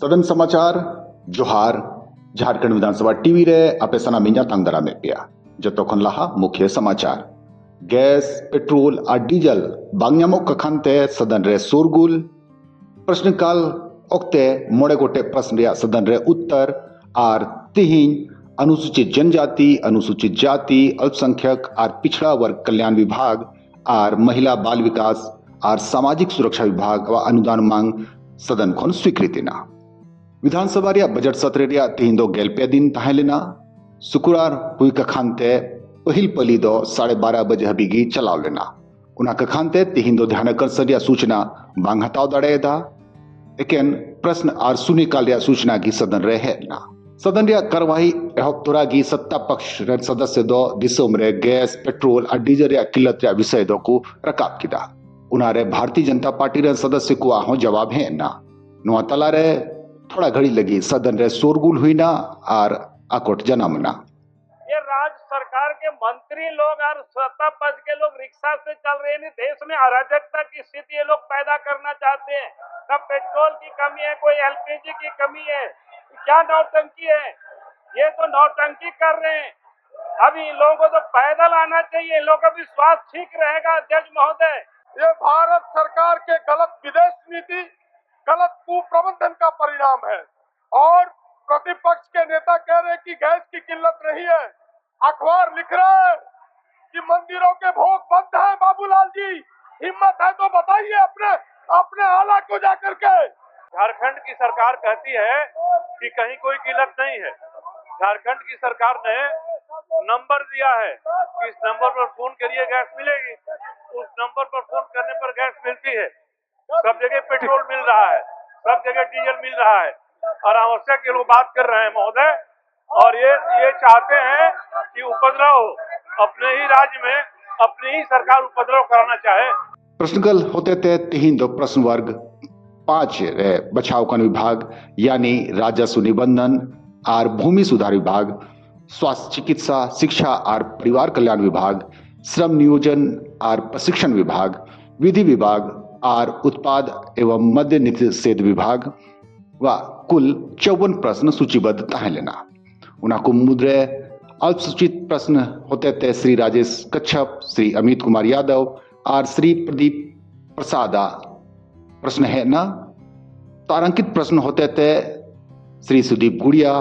सदन समाचार जोहार झारखंड विधानसभा टीवी रे आपे सना मिंजा तंगदरा में पिया जतो खन लहा मुख्य समाचार गैस पेट्रोल और डीजल बांग्यामो कखानते सदन रे शोरगुल प्रश्नकाल ओक्ते मोड़े गोटे प्रश्न रे सदन रे उत्तर और तिहिन अनुसूचित जनजाति अनुसूचित जाति अल्पसंख्यक और पिछड़ा वर्ग कल्याण विभाग और महिला बाल विकास और सामाजिक सुरक्षा विभाग व अनुदान मांग सदन खन स्वीकृति ना विधानसभा रे बजट सत्र रे तिहिन दो गेलपे दिन तहलेना शुक्रवार हुई कखानते पहिल पली दो 12:30 बजे हबीगी चलाव लेना उना कखानते तिहिन दो ध्यान कर सूचना बांग हटाव दड़े दा एकेन प्रश्न और शून्यकाल रे सूचना की सदन रे है ना सदन रे कार्यवाही एहब तोरा की सत्ता पक्ष रे सदस्य दो दिसोम रे गैस पेट्रोल और डीजल रे किल्लत रे विषय दो को रकाब किदा उना रे भारतीय जनता पार्टी रे सदस्य को आहो जवाब है ना नोआ तला रे थोड़ा घड़ी लगी सदन रे शोरगुल हुई ना और अकोट जन्मना ये राज्य सरकार के मंत्री लोग और सत्ता पक्ष के लोग रिक्शा से चल रहे हैं। देश में अराजकता की स्थिति ये लोग पैदा करना चाहते हैं। न पेट्रोल की कमी है, कोई एलपीजी की कमी है, क्या नौटंकी है। ये तो नौटंकी कर रहे हैं। अब इन लोगों को तो पैदल आना चाहिए, इन लोगों का भी स्वास्थ्य ठीक रहेगा। अध्यक्ष महोदय, ये भारत सरकार के गलत विदेश नीति, गलत कुप्रबंधन का परिणाम है। और प्रतिपक्ष के नेता कह रहे हैं कि गैस की किल्लत नहीं है। अखबार लिख रहा है कि मंदिरों के भोग बंद हैं। बाबूलाल जी, हिम्मत है तो बताइए अपने आला को जाकर के। झारखंड की सरकार कहती है कि कहीं कोई किल्लत नहीं है। झारखंड की सरकार ने नंबर दिया है कि इस नंबर पर फोन करिए गैस मिलेगी। उस नंबर पर फोन करने पर गैस मिलती है। सब जगह पेट्रोल मिल रहा है, सब जगह डीजल मिल रहा है और आवश्यक के लोग बात कर रहे हैं महोदय। और ये चाहते हैं कि उपद्रव हो अपने ही राज्य में, अपनी ही सरकार उपद्रव कराना चाहे। प्रश्नकल होते थे तिहिन दो प्रश्न वर्ग 5 रे बचाव का विभाग यानी राजस्व निबंधन और भूमि सुधार विभाग, स्वास्थ्य चिकित्सा शिक्षा और परिवार कल्याण विभाग, श्रम नियोजन और प्रशिक्षण विभाग, विधि विभाग और उत्पाद एवं मद्य निषेध विभाग व कुल 54 प्रश्न सूचीबद्ध तह लेना उना को मुद्रे अल्पसूचित प्रश्न होते थे श्री राजेश कच्छप, श्री अमित कुमार यादव और श्री प्रदीप प्रसादा प्रश्न है ना। तारांकित प्रश्न होते थे श्री सुदीप गुड़िया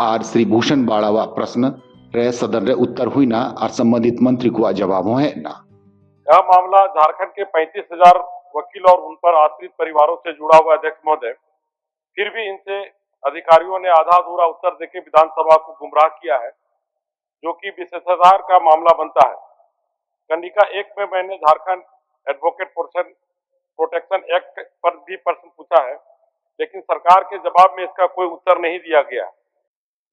और श्री भूषण बाड़ावा प्रश्न रे सदन रे उत्तर हुई ना और संबंधित मंत्री को जवाब है ना। यह मामला झारखंड के 35,000 वकील और उन पर आश्रित परिवारों से जुड़ा हुआ अध्यक्ष महोदय। फिर भी इनसे अधिकारियों ने आधा अधूरा उत्तर देकर विधानसभा को गुमराह किया है, जो कि विशेषाधिकार का मामला बनता है। कंडिका 1 में मैंने झारखंड एडवोकेट प्रोटेक्शन एक्ट पर भी प्रश्न पूछा है, लेकिन सरकार के जवाब में इसका कोई उत्तर नहीं दिया गया।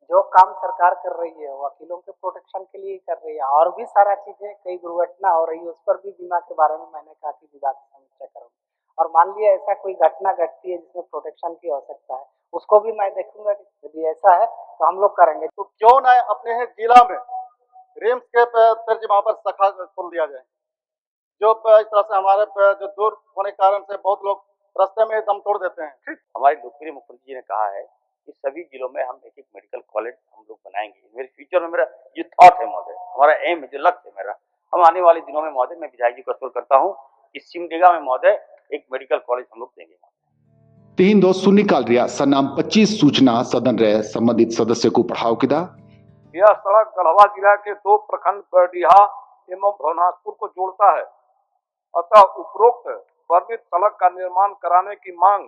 जो काम सरकार कर रही है वकीलों के प्रोटेक्शन के लिए कर रही है। और भी सारा चीजें, कई दुर्घटना हो रही है, उस पर भी बीमा के बारे में मैंने कहा कि विभाग की समीक्षा करूंगा। और मान लिया ऐसा कोई घटना घटती है जिसमें प्रोटेक्शन की आवश्यकता है, उसको भी मैं देखूंगा कि यदि ऐसा है तो हम लोग करेंगे। तो क्यों न अपने जिला में रिम्स के तर्ज वहाँ पर शाखा खोल दिया जाए, जो इस तरह से हमारे जो दूर होने के कारण से बहुत लोग रास्ते में दम तोड़ देते हैं। हमारे लोकप्रिय मुख्यमंत्री जी ने कहा है कि सभी जिलों में हम एक मेडिकल कॉलेज हम लोग बनाएंगे। मेरे फ्यूचर में मेरा ये थॉट है महोदय, हमारा एम है, जो लक्ष्य है मेरा। हम आने वाले दिनों में महोदय, मैं विधायक जी को अस्वर करता हूँ कि सिमडेगा में महोदय एक मेडिकल कॉलेज हम लोग देंगे। 3-2 शून्यकाल रिया सनाम 25 सूचना सदन रे संबंधित सदस्य को पढ़ाओ किदा। यह सड़क गढ़वा जिला के 2 प्रखंड बरडीहा एवं भवनाथपुर को जोड़ता है। अतः उपरोक्त वर्णित सड़क का निर्माण कराने की मांग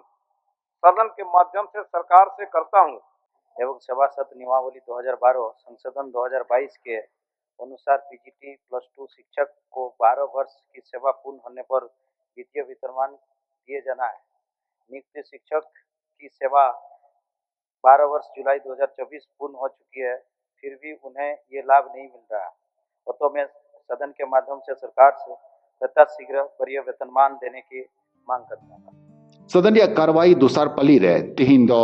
सदन के माध्यम से सरकार से करता हूं। एवं सेवा सत्र नियमावली 2012 संशोधन 2022 के अनुसार पीजीटी +2 शिक्षक को 12 वर्ष की सेवा पूर्ण होने पर वित्तीय वेतनमान दिए जाना है। नियुक्त शिक्षक की सेवा 12 वर्ष जुलाई 2024 पूर्ण हो चुकी है, फिर भी उन्हें ये लाभ नहीं मिल रहा। तो मैं सदन के माध्यम से सरकार से तथाशीघ्र वरीय वेतनमान देने की मांग करता हूँ। सदन या कार्रवाई दोसार पली रे तिहिन दो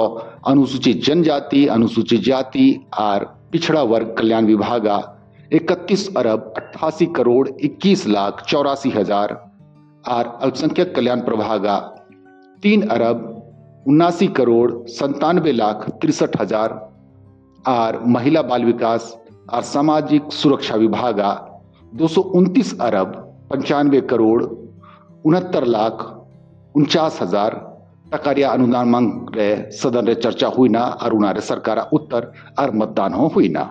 अनुसूचित जनजाति अनुसूचित जाति और पिछड़ा वर्ग कल्याण विभाग 31 अरब 88 करोड़ 21 लाख 84 हजार और अल्पसंख्यक कल्याण प्रभाग 3 अरब 79,97,63,63,000 और महिला बाल विकास और सामाजिक सुरक्षा विभाग 229,95,69,49,49,000 टकारिया अनुदान मांग रे सदन रे चर्चा हुई ना और उनारे सरकार उत्तर और मतदान हो हुई ना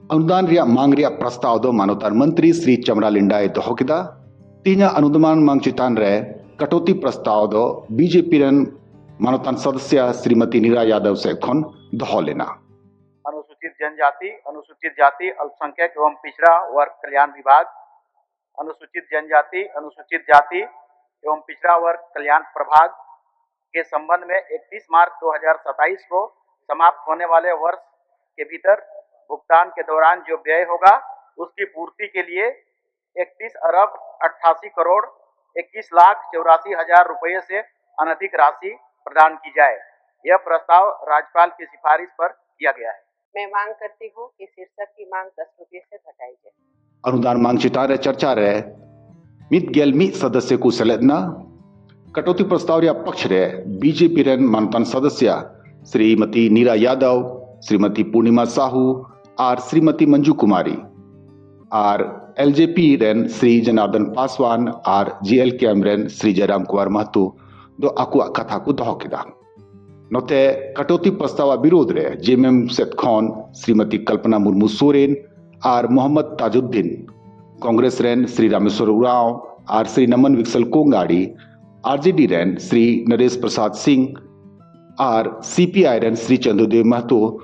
अनुदान रिया मांग रिया प्रस्ताव दो मानवतार मंत्री श्री चमरा लिंडाए दोहकिदा तीना अनुदान मांग चितान रे कटौती प्रस्ताव दो बीजेपी रन मानवतान सदस्य श्रीमती नीरा यादव से खन दोह लेना। अनुसूचित जनजाति, अनुसूचित जाति, अल्पसंख्यक एवं पिछड़ा वर्ग कल्याण विभाग, अनुसूचित जनजाति, अनुसूचित जाति एवं पिछड़ा वर्ग कल्याण प्रभाग के संबंध में 31 मार्च 2027 को समाप्त होने वाले वर्ष के भीतर भुगतान के दौरान जो व्यय होगा उसकी पूर्ति के लिए 31,88,21,84,000 रुपये से अनधिक राशि प्रदान की जाए। यह प्रस्ताव राज्यपाल की सिफारिश पर किया गया है। मैं मांग करती हूँ कि शीर्षक की मांग 10 रुपये से घटाई जाए। अनुदान मांग चितारे चर्चा रे मित गेल मी सदस्य को सलेदना कटौती प्रस्ताव या पक्ष रे बीजेपी रेन मानतान सदस्य श्रीमती नीरा यादव, श्रीमती पूर्णिमा साहू और श्रीमती मंजू कुमारी और एलजेपी रेन श्री जनार्दन पासवान और जीएलकेएम रेन श्री जयराम कुमार महतो दो आकु कथा को दोह किदा नोते कटौती प्रस्ताव विरोध रे जेएमएम सेट खन श्रीमती कल्पना मुर्मू सोरेन और मोहम्मद ताजुद्दीन, कांग्रेस रेन श्री रामेश्वर उरांव और श्री नमन विक्सल कोंगाड़ी, आरजेडी रेन श्री नरेश प्रसाद सिंह और सीपीआई रेन श्री चंद्रदेव महतो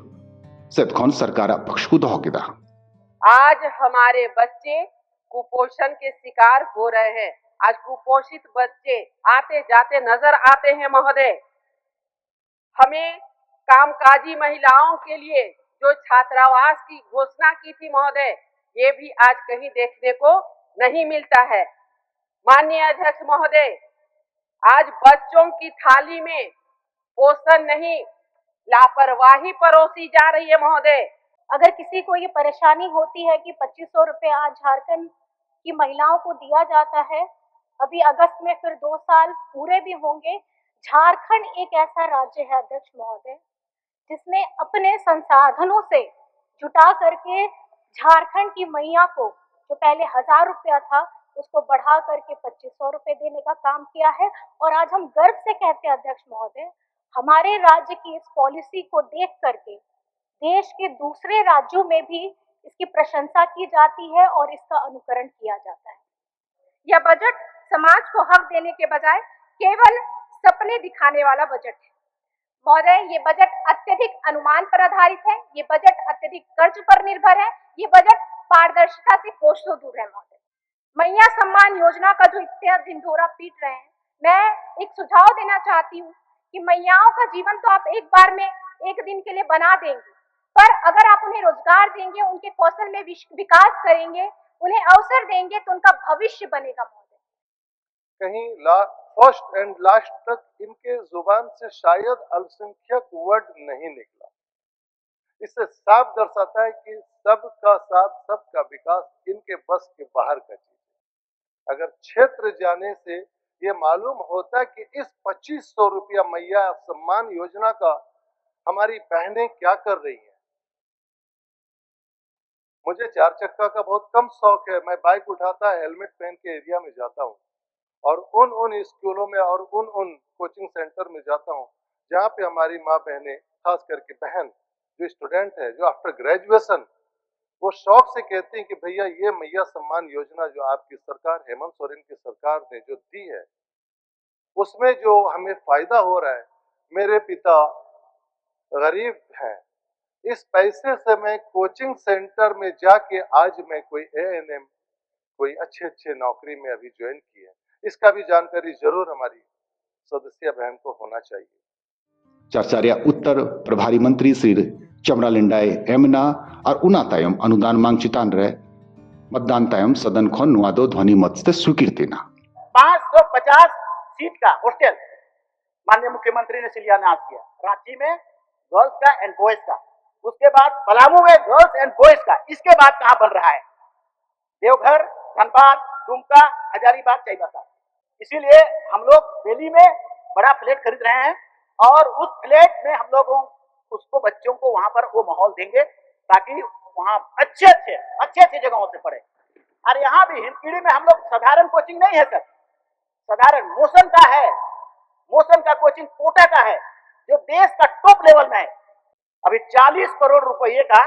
सेतखन सरकार पक्ष को दोह किदा। आज हमारे बच्चे कुपोषण के शिकार हो रहे हैं। आज कुपोषित बच्चे आते जाते नजर आते हैं महोदय। हमें कामकाजी महिलाओं के लिए जो छात्रावास की घोषणा की थी महोदय, ये भी आज कहीं देखने को नहीं मिलता है। माननीय अध्यक्ष महोदय, आज बच्चों की थाली में पोषण नहीं, लापरवाही परोसी जा रही है महोदय। अगर किसी को ये परेशानी होती है कि 2500 रुपये आज झारखंड की महिलाओं को दिया जाता है, अभी अगस्त में फिर 2 साल पूरे भी होंगे। झारखंड एक ऐसा राज्य है अध्यक्ष महोदय जिसने अपने संसाधनों से जुटा करके झारखंड की मैया को जो पहले 1000 रुपया था उसको बढ़ा करके 2500 रुपये देने का काम किया है। और आज हम गर्व से कहते हैं अध्यक्ष महोदय, हमारे राज्य की इस पॉलिसी को देख करके देश के दूसरे राज्यों में भी इसकी प्रशंसा की जाती है और इसका अनुकरण किया जाता है। यह बजट समाज को हक देने के बजाय केवल सपने दिखाने वाला बजट है महोदय। ये बजट अत्यधिक अनुमान पर आधारित है, ये बजट अत्यधिक कर्ज पर निर्भर है, ये बजट पारदर्शिता से कोसों दूर है महोदय। मैया सम्मान योजना का जो इतना ढिंढोरा पीट रहे हैं, मैं एक सुझाव देना चाहती हूँ कि मैयाओं का जीवन तो आप एक बार में एक दिन के लिए बना देंगे, पर अगर आप उन्हें रोजगार देंगे, उनके कौशल में विकास करेंगे, उन्हें अवसर देंगे तो उनका भविष्य बनेगा महोदय। कहीं फर्स्ट एंड लास्ट तक इनके जुबान से शायद अल्पसंख्यक वर्ड नहीं निकला। इससे साफ दर्शाता है कि सबका साथ सबका विकास इनके बस के बाहर का चीज है। अगर क्षेत्र जाने से ये मालूम होता है कि इस 2500 रुपया मैया सम्मान योजना का हमारी बहनें क्या कर रही हैं। मुझे 4 चक्का का बहुत कम शौक है, मैं बाइक उठाता हेलमेट पहन के एरिया में जाता हूँ और उन स्कूलों में और उन कोचिंग सेंटर में जाता हूँ जहाँ पे हमारी माँ बहनें, खास करके बहन जो स्टूडेंट है, जो आफ्टर ग्रेजुएशन, वो शौक से कहते हैं कि भैया ये मैया सम्मान योजना जो आपकी सरकार, हेमंत सोरेन की सरकार ने जो दी है, उसमें जो हमें फायदा हो रहा है। मेरे पिता गरीब हैं, इस पैसे से मैं कोचिंग सेंटर में जाके आज मैं कोई एएनएम, कोई अच्छे नौकरी में अभी ज्वाइन की है। इसका भी जानकारी जरूर हमारी सदस्य बहन को होना चाहिए। चर्चा उत्तर प्रभारी मंत्री श्री चमरा लिंडाए एमना और उनातायम अनुदान मांग चितान रे मतदान तायम सदन खन नुआदो ध्वनि मत से स्वीकृति ना 550 सीट का हॉस्टल माननीय मुख्यमंत्री ने शिलान्यास किया। रांची में गर्ल्स का एंड बॉयज का, उसके बाद पलामू में गर्ल्स एंड बॉयज का, इसके बाद कहाँ बन रहा है? देवघर, धनबाद, दुमका, हजारीबाग, चाईबासा। इसीलिए हम लोग दिल्ली में बड़ा फ्लैट खरीद रहे हैं और उस फ्लैट में हम लोग उसको बच्चों को वहां पर वो माहौल देंगे ताकि वहां अच्छे अच्छे जगहों से पढ़े। और यहाँ भी हिंदपीढ़ी में हम लोग साधारण कोचिंग नहीं है सर, साधारण मोशन का है, मोशन का कोचिंग कोटा का है जो देश का टॉप लेवल में है। अभी 40 करोड़ रुपए का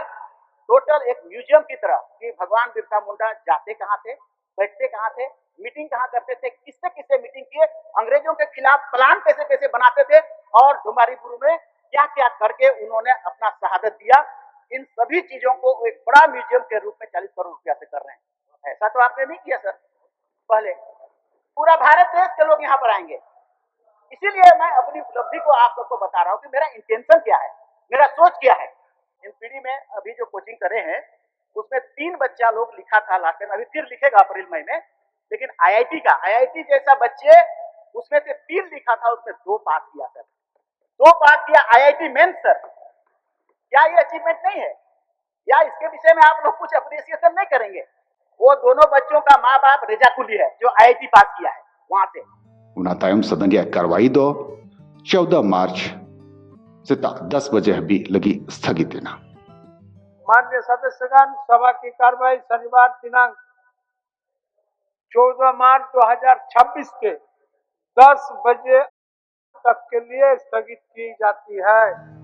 टोटल एक म्यूजियम की तरह कि भगवान बिरसा मुंडा जाते कहाँ थे, बैठते कहाँ थे, मीटिंग कहाँ करते थे, किससे किससे मीटिंग किए, अंग्रेजों के खिलाफ प्लान कैसे कैसे बनाते थे और डुमारी गुरु में क्या क्या करके उन्होंने अपना शहादत दिया। इन सभी चीजों को एक बड़ा म्यूजियम के रूप में 40 करोड़ रुपया से कर रहे हैं। ऐसा तो आपने नहीं किया सर, पहले पूरा भारत देश के लोग यहाँ पर आएंगे। इसीलिए मैं अपनी उपलब्धि को आप सबको बता रहा हूँ कि मेरा इंटेंशन क्या है, मेरा सोच क्या है। इन पीढ़ी में अभी जो कोचिंग करे हैं उसमें 3 बच्चा लोग लिखा था लास्ट टाइम, अभी फिर लिखेगा अप्रैल मई में, लेकिन आईआईटी जैसा बच्चे उसमें से 3 लिखा था, उसमें 2 पास किया सर, 2 पास किया आईआईटी मेंस सर। क्या ये अचीवमेंट नहीं है? या इसके विषय में आप लोग कुछ अप्रिसिएशन नहीं करेंगे? वो दोनों बच्चों का माँ बाप रेजाकुली है जो आईआईटी पास किया है वहां से। उनातायम सदन कार्रवाई दो 14 मार्च से 10 बजे भी लगी स्थगित देना। माननीय सदस्यगण, सभा की कार्रवाई शनिवार दिनांक 14 मार्च 2026 के 10 बजे तक के लिए स्थगित की जाती है।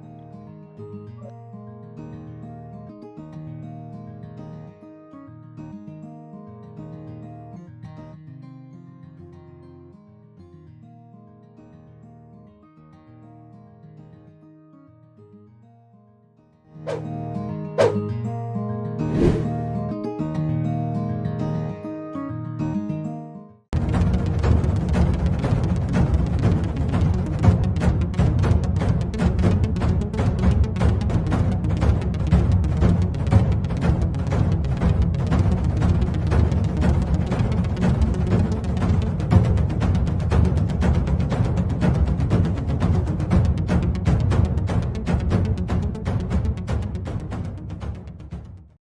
you